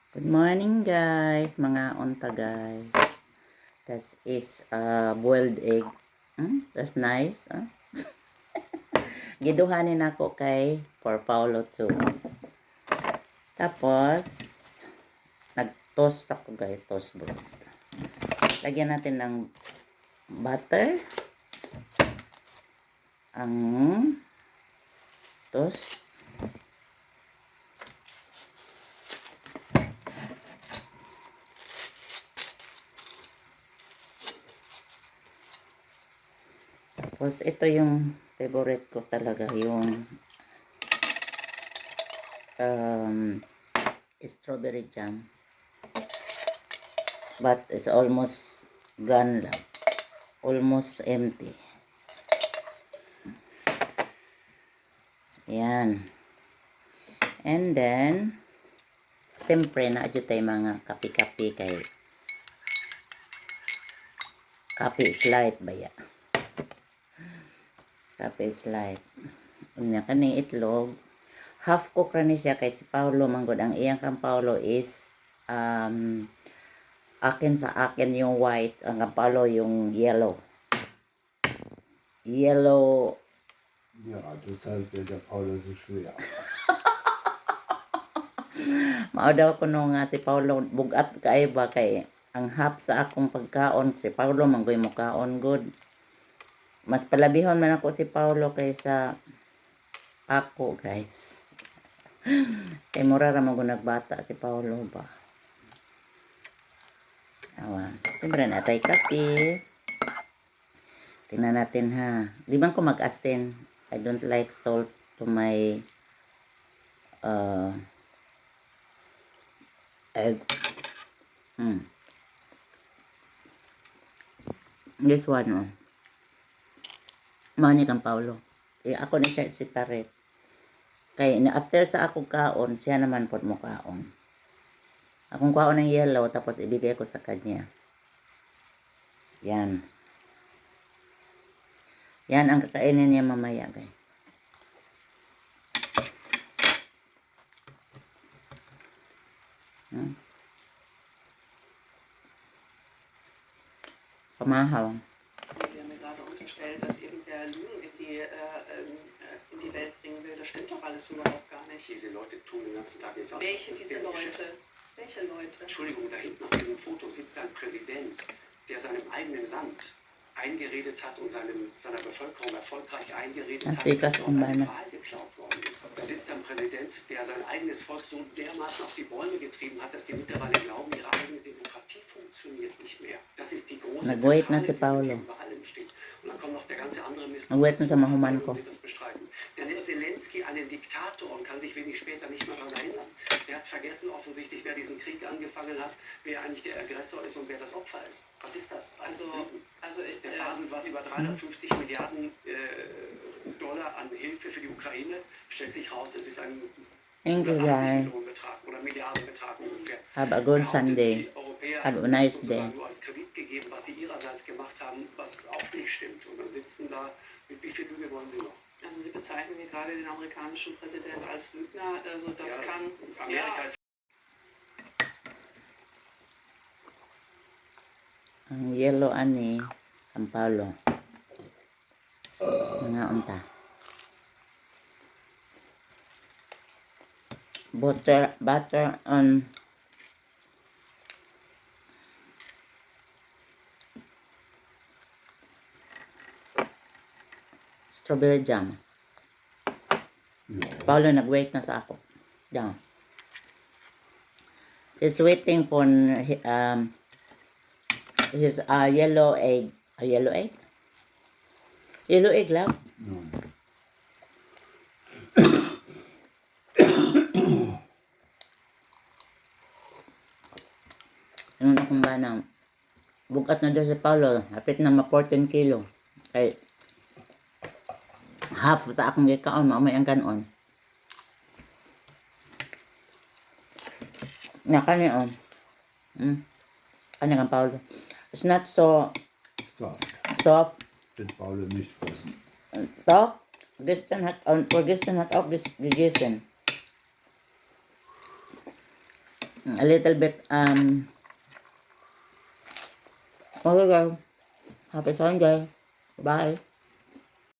Good morning guys, mga unta guys. That is boiled egg. That's nice. Giduhanin ako kay for Paulo too. Tapos, nag-toast ako guys, toast bread. Lagyan natin ng butter. Ang toast. Tapos, ito yung favorite ko talaga, yung strawberry jam. But it's almost gone lang. Almost empty. Yan. And then, siyempre, na-adyo tayo mga kapi-kapi kay kapi slide ba ya? Kapi slide. Unya kani itlog. Half cook ra ni siya kay si Paulo manggod. Ang iyang kang Paulo is akin sa akin yung white. Ang kang Paulo yung yellow. Yellow. Ja, deshalb wird der Paulo so schwer. Mao daw ko no nga si Paulo bugat kay ba kay ang half sa akong pagkaon si Paulo manggoy mo kaon good. Mas palabihon man ako si Paulo kaysa ako guys. Kay mura ra man nagbata si Paulo ba. Awan. Siyempre natay kape. Tingnan natin ha. Di ba ko mag-asin? I don't like salt to my egg. This one, oh. Mani kang Paulo. Ako na siya si Taret. Kay after sa akong kaon, siya naman po mo kaon. Akong kaon ng yellow, tapos ibigay ko sa kanya. Yan. Yan ang kakainin niya mamaya, guys. Pamahaw. Sie haben mir gerade unterstellt, dass irgendwer Lügen in die Welt bringen will. Das stimmt doch alles überhaupt gar nicht. Diese Leute tun den ganzen Tag nichts anderes. Welche diese Leute? Welche Leute? Entschuldigung, da hinten auf diesem Foto sitzt ein Präsident, der seinem eigenen Land eingeredet hat und seiner Bevölkerung erfolgreich eingeredet hat, dass dort eine Wahl geklaut worden ist. Da sitzt ein Präsident, der sein eigenes Volk so dermaßen auf die Bäume getrieben hat, dass die mittlerweile glauben, ihre eigene Demokratie funktioniert nicht mehr. Das ist die große Nag-wait na si Zentrale, die Paulo. mit den Wahlen steht. Und dann kommt noch der ganze andere Mist. Nag-wait na sa mahuman ko. Sie das bestreiten. Der nennt Zelensky einen Diktator und kann sich wenig später nicht mehr daran erinnern. Der hat vergessen offensichtlich, wer diesen Krieg angefangen hat, wer eigentlich der Aggressor ist und wer das Opfer ist. Was ist das? Der faselt was über 350 Milliarden Dollar an Hilfe für die Ukraine. Stellt sich raus, es ist ein Thank you, 80 guys. Millionen Betrag oder Milliardenbetrag ungefähr. Have a good Sunday. Die Europäer Have a haben nice das day. sozusagen nur als Kredit gegeben, was sie ihrerseits gemacht haben, was auch nicht stimmt. Und dann sitzen da, mit wie viel Lüge wollen sie noch? Also Sie bezeichnen hier gerade den amerikanischen Präsident als Lügner. Also das Ja, kann... Amerika ist Ang yellow ani, ang Paulo. Mga unta. Butter on strawberry jam. Paulo nag-wait na sa ako. Jam. He's waiting for his yellow egg. Yellow egg? Yellow egg, love? Nein. Yung akong banang bugat na daw si Paulo. Hapit na ma 14 kilo. Kay half sa akong gikaon, mamay ang kanon. Na kani on. Kani kang Paulo. It's not so So, soft. wird Paulo nicht fressen. Soft. Gestern hat auch gegessen. a little bit, okay guys. Happy Sunday. Bye.